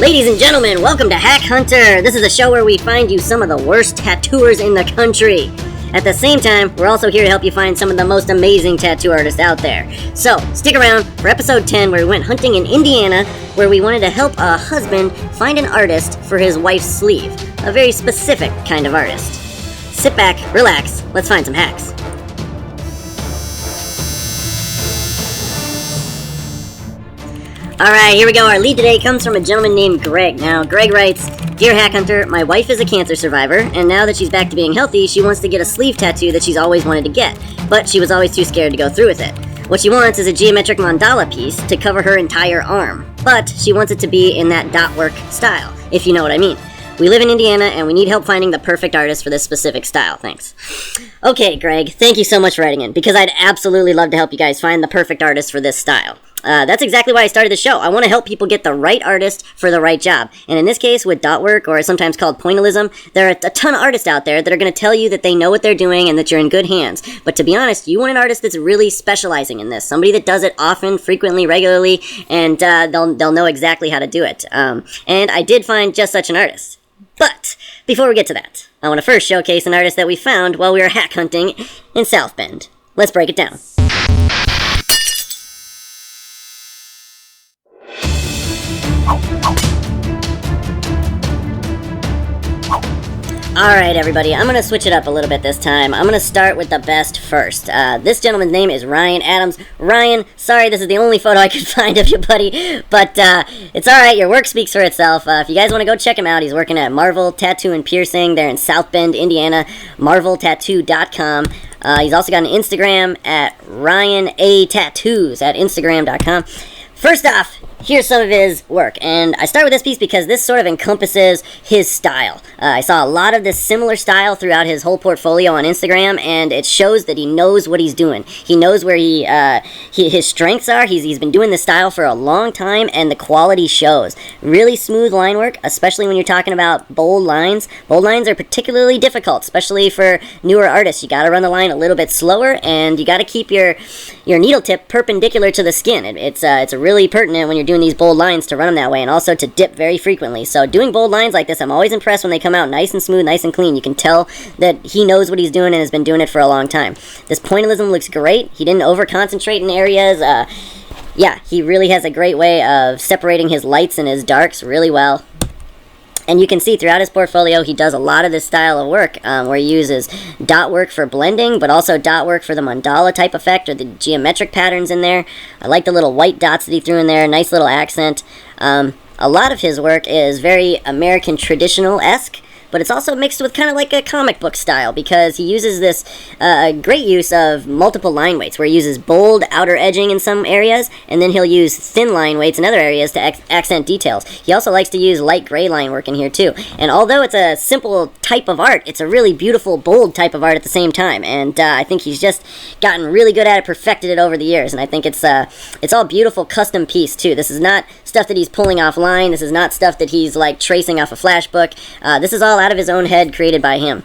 Ladies and gentlemen, welcome to Hack Hunter. This is a show where we find you some of the worst tattooers in the country. At the same time, we're also here to help you find some of the most amazing tattoo artists out there. So, stick around for episode 10 where we went hunting in Indiana, where we wanted to help a husband find an artist for his wife's sleeve. A very specific kind of artist. Sit back, relax, let's find some hacks. Alright, here we go. Our lead today comes from a gentleman named Greg. Now, Greg writes, "Dear Hack Hunter, my wife is a cancer survivor, and now that she's back to being healthy, she wants to get a sleeve tattoo that she's always wanted to get, but she was always too scared to go through with it. What she wants is a geometric mandala piece to cover her entire arm, but she wants it to be in that dot work style, if you know what I mean. We live in Indiana, and we need help finding the perfect artist for this specific style. Thanks." Okay, Greg, thank you so much for writing in, because I'd absolutely love to help you guys find the perfect artist for this style. That's exactly why I started the show. I want to help people get the right artist for the right job. And in this case, with dot work, or sometimes called pointillism, there are a ton of artists out there that are going to tell you that they know what they're doing and that you're in good hands. But to be honest, you want an artist that's really specializing in this. Somebody that does it often, frequently, regularly, and they'll know exactly how to do it. And I did find just such an artist. But before we get to that, I want to first showcase an artist that we found while we were hack hunting in South Bend. Let's break it down. Alright everybody, I'm going to switch it up a little bit this time. I'm going to start with the best first. This gentleman's name is Ryan Adams. Ryan, sorry this is the only photo I could find of you, buddy, but it's alright, your work speaks for itself. If you guys want to go check him out, he's working at Marvel Tattoo and Piercing. They're in South Bend, Indiana, marveltattoo.com. He's also got an Instagram at Ryan A Tattoos at Instagram.com. First off, here's some of his work, and I start with this piece because this sort of encompasses his style. I saw a lot of this similar style throughout his whole portfolio on Instagram, and it shows that he knows what he's doing. He knows where his strengths are. He's been doing this style for a long time, and the quality shows. Really smooth line work, especially when you're talking about bold lines. Bold lines are particularly difficult, especially for newer artists. You got to run the line a little bit slower, and you got to keep your needle tip perpendicular to the skin. It's really pertinent when you're doing these bold lines to run them that way, and also to dip very frequently. So doing bold lines like this, I'm always impressed when they come out nice and smooth, nice and clean. You can tell that he knows what he's doing and has been doing it for a long time. This pointillism looks great. He didn't over-concentrate in areas. Yeah, he really has a great way of separating his lights and his darks really well. And you can see throughout his portfolio, he does a lot of this style of work, where he uses dot work for blending, but also dot work for the mandala type effect, or the geometric patterns in there. I like the little white dots that he threw in there, nice little accent. A lot of his work is very American traditional-esque, but it's also mixed with kind of like a comic book style, because he uses this great use of multiple line weights, where he uses bold outer edging in some areas, and then he'll use thin line weights in other areas to accent details. He also likes to use light gray line work in here too. And although it's a simple type of art, it's a really beautiful, bold type of art at the same time. And I think he's just gotten really good at it, perfected it over the years. And I think it's all beautiful custom piece too. This is not stuff that he's pulling offline. This is not stuff that he's like tracing off a flash book. This is all out of his own head, created by him.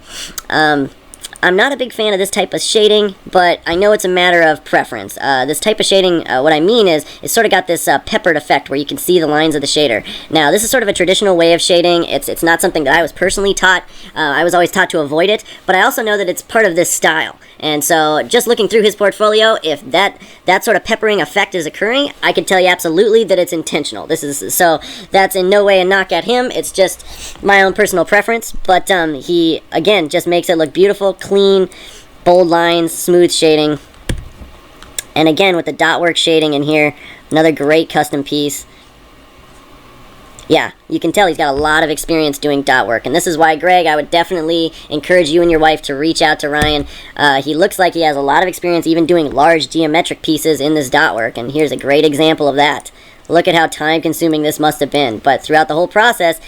I'm not a big fan of this type of shading, but I know it's a matter of preference. This type of shading, what I mean is, it's sort of got this peppered effect where you can see the lines of the shader. Now, this is sort of a traditional way of shading. It's not something that I was personally taught. I was always taught to avoid it, but I also know that it's part of this style. And so, just looking through his portfolio, if that sort of peppering effect is occurring, I can tell you absolutely that it's intentional. So that's in no way a knock at him. It's just my own personal preference. But he, again, just makes it look beautiful, clean, bold lines, smooth shading. And again, with the dot work shading in here, another great custom piece. Yeah, you can tell he's got a lot of experience doing dot work. And this is why, Greg, I would definitely encourage you and your wife to reach out to Ryan. He looks like he has a lot of experience even doing large geometric pieces in this dot work. And here's a great example of that. Look at how time-consuming this must have been. But throughout the whole process,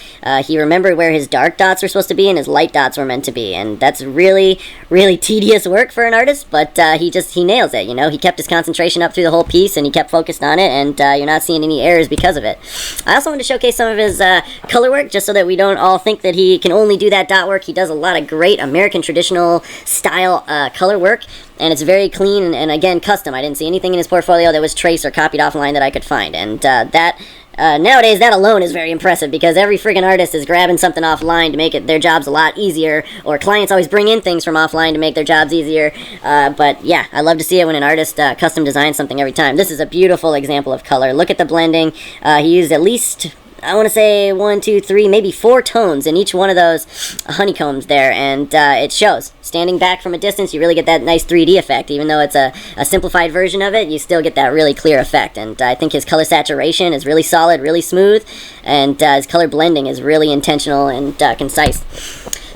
he remembered where his dark dots were supposed to be and his light dots were meant to be. And that's really, really tedious work for an artist, but he nails it, you know? He kept his concentration up through the whole piece, and he kept focused on it, and you're not seeing any errors because of it. I also wanted to showcase some of his color work, just so that we don't all think that he can only do that dot work. He does a lot of great American traditional style color work. And it's very clean and again, custom. I didn't see anything in his portfolio that was traced or copied offline that I could find. And that nowadays that alone is very impressive because every friggin' artist is grabbing something offline to make their jobs a lot easier, or clients always bring in things from offline to make their jobs easier. But yeah, I love to see it when an artist custom designs something every time. This is a beautiful example of color. Look at the blending. He used at least, I want to say 1, 2, 3, maybe 4 tones in each one of those honeycombs there, and it shows. Standing back from a distance, you really get that nice 3D effect. Even though it's a simplified version of it, you still get that really clear effect, and I think his color saturation is really solid, really smooth, and his color blending is really intentional and concise.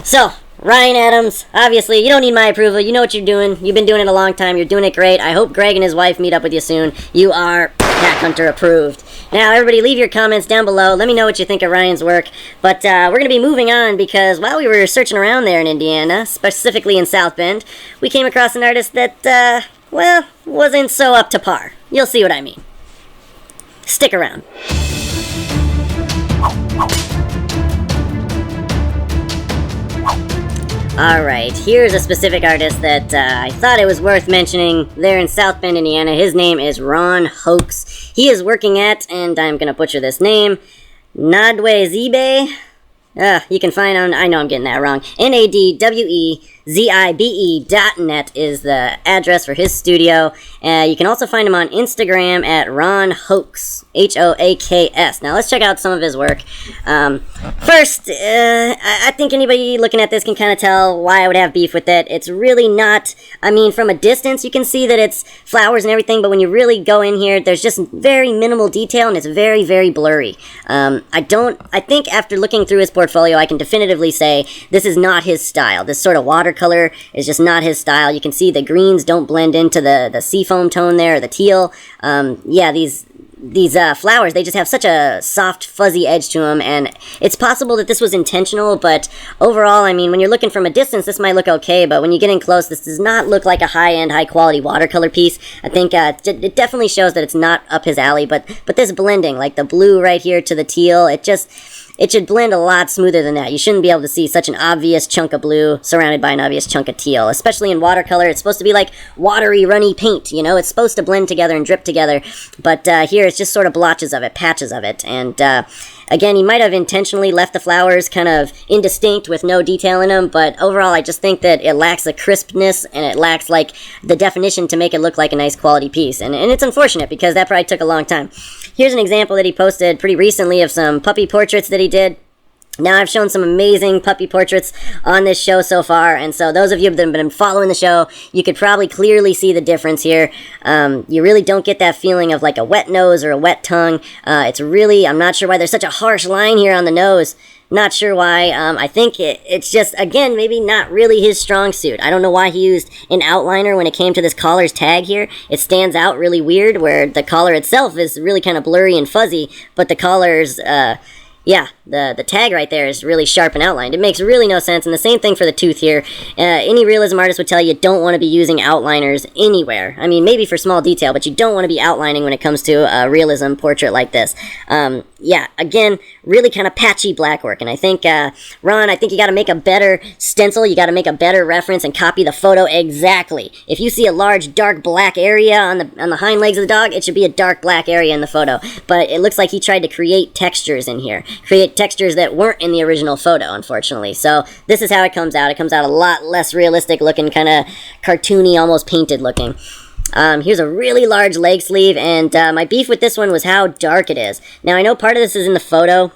So, Ryan Adams, obviously, you don't need my approval. You know what you're doing. You've been doing it a long time. You're doing it great. I hope Greg and his wife meet up with you soon. You are Hack Hunter approved. Now, everybody, leave your comments down below. Let me know what you think of Ryan's work. But we're going to be moving on because while we were searching around there in Indiana, specifically in South Bend, we came across an artist that, well, wasn't so up to par. You'll see what I mean. Stick around. Alright, here's a specific artist that I thought it was worth mentioning there in South Bend, Indiana. His name is Ron Hoax. He is working at, and I'm going to butcher this name, Nadwezibe. You can find on, I know I'm getting that wrong, NADWEZIBE.net is the address for his studio. You can also find him on Instagram at Ron Hoax, Hoaks. Now let's check out some of his work. First, I think anybody looking at this can kind of tell why I would have beef with it. It's really not, I mean, from a distance you can see that it's flowers and everything, but when you really go in here, there's just very minimal detail and it's very, very blurry. I think after looking through his portfolio, I can definitively say this is not his style. This sort of watercolor is just not his style. You can see the greens don't blend into the seafoam tone there, or the teal. Yeah, these flowers, they just have such a soft, fuzzy edge to them, and it's possible that this was intentional, but overall, I mean, when you're looking from a distance, this might look okay, but when you get in close, this does not look like a high-end, high-quality watercolor piece. I think it definitely shows that it's not up his alley, but this blending, like the blue right here to the teal, it should blend a lot smoother than that. You shouldn't be able to see such an obvious chunk of blue surrounded by an obvious chunk of teal. Especially in watercolor, it's supposed to be like watery, runny paint, you know? It's supposed to blend together and drip together. But here, it's just sort of blotches of it, patches of it. And again, he might have intentionally left the flowers kind of indistinct with no detail in them. But overall, I just think that it lacks the crispness and it lacks like the definition to make it look like a nice quality piece. And it's unfortunate because that probably took a long time. Here's an example that he posted pretty recently of some puppy portraits that he did. Now, I've shown some amazing puppy portraits on this show so far, and so those of you that have been following the show, you could probably clearly see the difference here. You really don't get that feeling of like a wet nose or a wet tongue. It's really, I'm not sure why there's such a harsh line here on the nose. Not sure why. I think it's just, again, maybe not really his strong suit. I don't know why he used an outliner when it came to this collar's tag here. It stands out really weird, where the collar itself is really kind of blurry and fuzzy, but the collar's, yeah, the tag right there is really sharp and outlined. It makes really no sense, and the same thing for the tooth here. Any realism artist would tell you don't want to be using outliners anywhere. I mean, maybe for small detail, but you don't want to be outlining when it comes to a realism portrait like this. Yeah, again, really kind of patchy black work, and I think, Ron, I think you got to make a better stencil, you got to make a better reference and copy the photo exactly. If you see a large dark black area on the hind legs of the dog, it should be a dark black area in the photo, but it looks like he tried to create textures in here. Create textures that weren't in the original photo, unfortunately. So this is how it comes out. It comes out a lot less realistic looking, kind of cartoony, almost painted looking. Here's a really large leg sleeve, and my beef with this one was how dark it is. Now, I know part of this is in the photo.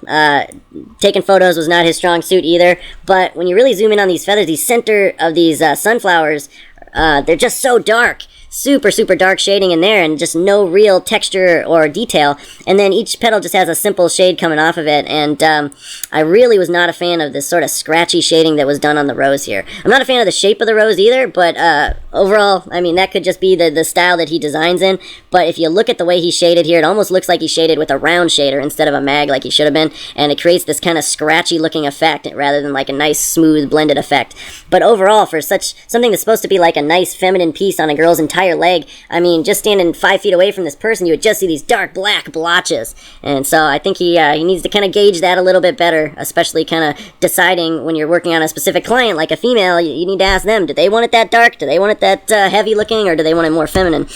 Taking photos was not his strong suit either, but when you really zoom in on these feathers, the center of these sunflowers, they're just so dark. Super, super dark shading in there and just no real texture or detail. And then each petal just has a simple shade coming off of it. And I really was not a fan of this sort of scratchy shading that was done on the rose here. I'm not a fan of the shape of the rose either, but overall, I mean, that could just be the style that he designs in. But if you look at the way he shaded here, it almost looks like he shaded with a round shader instead of a mag like he should have been. And it creates this kind of scratchy looking effect rather than like a nice, smooth, blended effect. But overall, for something that's supposed to be like a nice feminine piece on a girl's entire leg, I mean, just standing 5 feet away from this person, you would just see these dark black blotches. And so I think he needs to kind of gauge that a little bit better, especially kind of deciding when you're working on a specific client, like a female, you need to ask them, do they want it that dark? Do they want it that heavy looking, or do they want it more feminine?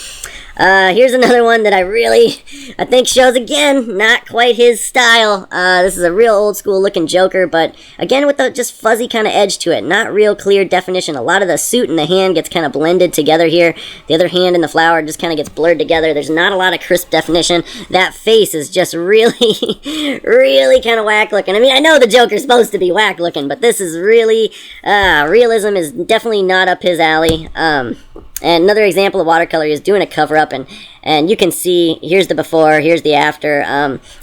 Here's another one that I think shows, again, not quite his style. This is a real old school looking Joker, but again with the just fuzzy kind of edge to it. Not real clear definition. A lot of the suit and the hand gets kind of blended together here. The other hand and the flower just kind of gets blurred together. There's not a lot of crisp definition. That face is just really, really kind of whack looking. I mean, I know the Joker's supposed to be whack looking, but this is really, realism is definitely not up his alley. And another example of watercolor is doing a cover-up, and you can see, here's the before, here's the after.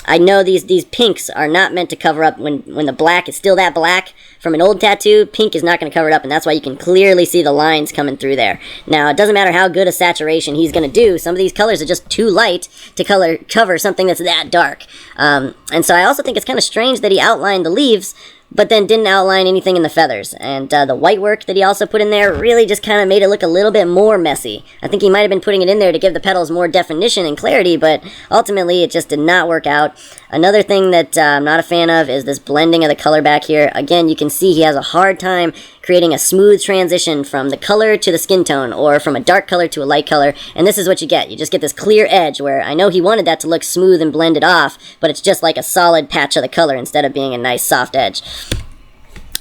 I know these pinks are not meant to cover up when the black is still that black from an old tattoo. Pink is not going to cover it up, and that's why you can clearly see the lines coming through there. Now, it doesn't matter how good a saturation he's going to do. Some of these colors are just too light to cover something that's that dark. And so I also think it's kind of strange that he outlined the leaves, but then didn't outline anything in the feathers. And the white work that he also put in there really just kind of made it look a little bit more messy. I think he might have been putting it in there to give the petals more definition and clarity, but ultimately it just did not work out. Another thing that I'm not a fan of is this blending of the color back here. Again, you can see he has a hard time creating a smooth transition from the color to the skin tone, or from a dark color to a light color, and this is what you get. You just get this clear edge where I know he wanted that to look smooth and blended off, but it's just like a solid patch of the color instead of being a nice soft edge.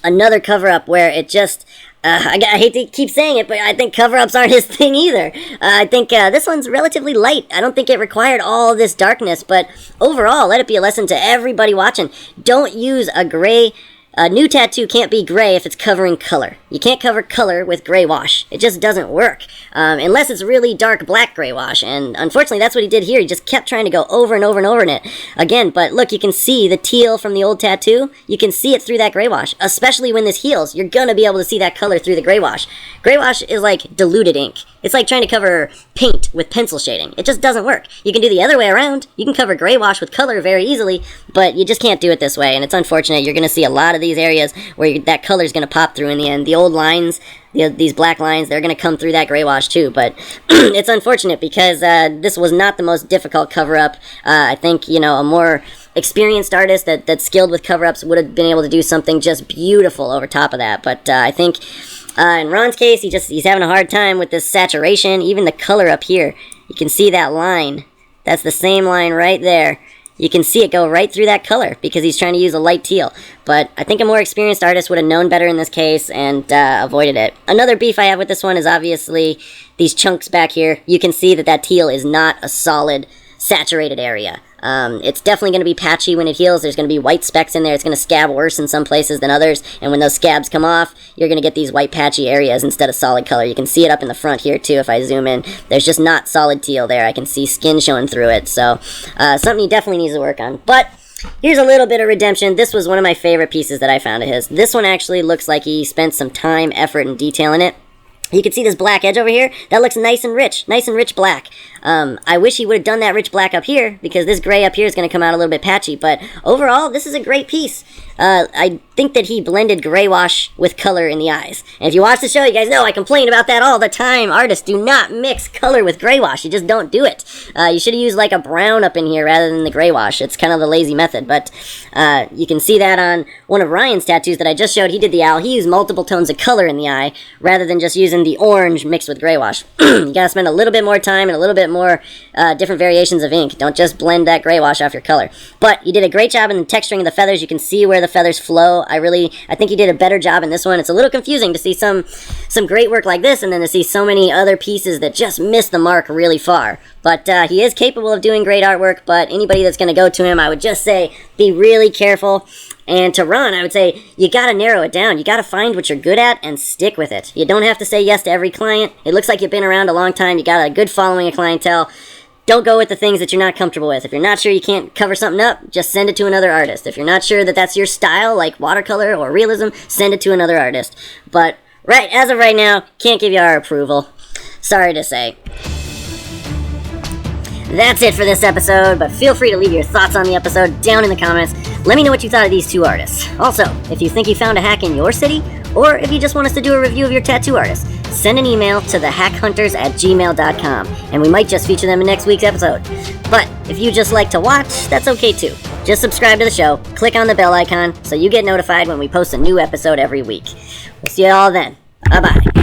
Another cover-up where it just, I hate to keep saying it, but I think cover-ups aren't his thing either. I think this one's relatively light. I don't think it required all this darkness, but overall, let it be a lesson to everybody watching. Don't use a gray. A new tattoo can't be gray if it's covering color. You can't cover color with gray wash. It just doesn't work. Unless it's really dark black gray wash. And unfortunately, that's what he did here. He just kept trying to go over and over and over in it. Again, but look, you can see the teal from the old tattoo. You can see it through that gray wash. Especially when this heals, you're going to be able to see that color through the gray wash. Gray wash is like diluted ink. It's like trying to cover paint with pencil shading. It just doesn't work. You can do the other way around. You can cover gray wash with color very easily, but you just can't do it this way, and it's unfortunate. You're going to see a lot of these areas where that color is going to pop through in the end. The old lines, these black lines, they're going to come through that gray wash too, but it's unfortunate because this was not the most difficult cover-up. I think, a more experienced artist that's skilled with cover-ups would have been able to do something just beautiful over top of that, but I think in Ron's case, he's having a hard time with this saturation. Even the color up here, you can see that line. That's the same line right there. You can see it go right through that color because he's trying to use a light teal. But I think a more experienced artist would have known better in this case and avoided it. Another beef I have with this one is obviously these chunks back here. You can see that teal is not a solid saturated area. It's definitely going to be patchy when it heals. There's going to be white specks in there. It's going to scab worse in some places than others, and when those scabs come off, you're going to get these white patchy areas instead of solid color. You can see it up in the front here too if I zoom in. There's just not solid teal there. I can see skin showing through it, so something he definitely needs to work on. But here's a little bit of redemption. This was one of my favorite pieces that I found of his. This one actually looks like he spent some time, effort, and detail in it. You can see this black edge over here. That looks nice and rich black. I wish he would have done that rich black up here, because this gray up here is going to come out a little bit patchy, but overall, this is a great piece. I think that he blended gray wash with color in the eyes. And if you watch the show, you guys know I complain about that all the time. Artists do not mix color with gray wash. You just don't do it. You should have used like a brown up in here rather than the gray wash. It's kind of the lazy method, but you can see that on one of Ryan's tattoos that I just showed. He did the owl. He used multiple tones of color in the eye rather than just using the orange mixed with gray wash. You gotta spend a little bit more time and a little bit more different variations of ink. Don't just blend that gray wash off your color. But you did a great job in the texturing of the feathers. You can see where the feathers flow. I think he did a better job in this one. It's a little confusing to see some great work like this and then to see so many other pieces that just miss the mark really far. But he is capable of doing great artwork, but anybody that's going to go to him, I would just say be really careful. And to Ron, I would say you got to narrow it down. You got to find what you're good at and stick with it. You don't have to say yes to every client. It looks like you've been around a long time. You got a good following of clientele. Don't go with the things that you're not comfortable with. If you're not sure you can't cover something up, just send it to another artist. If you're not sure that that's your style, like watercolor or realism, send it to another artist. But as of right now, can't give you our approval. Sorry to say. That's it for this episode, but feel free to leave your thoughts on the episode down in the comments. Let me know what you thought of these two artists. Also, if you think you found a hack in your city, or if you just want us to do a review of your tattoo artist, send an email to TheHackHunters@gmail.com, and we might just feature them in next week's episode. But if you just like to watch, that's okay too. Just subscribe to the show, click on the bell icon, so you get notified when we post a new episode every week. We'll see you all then. Bye-bye.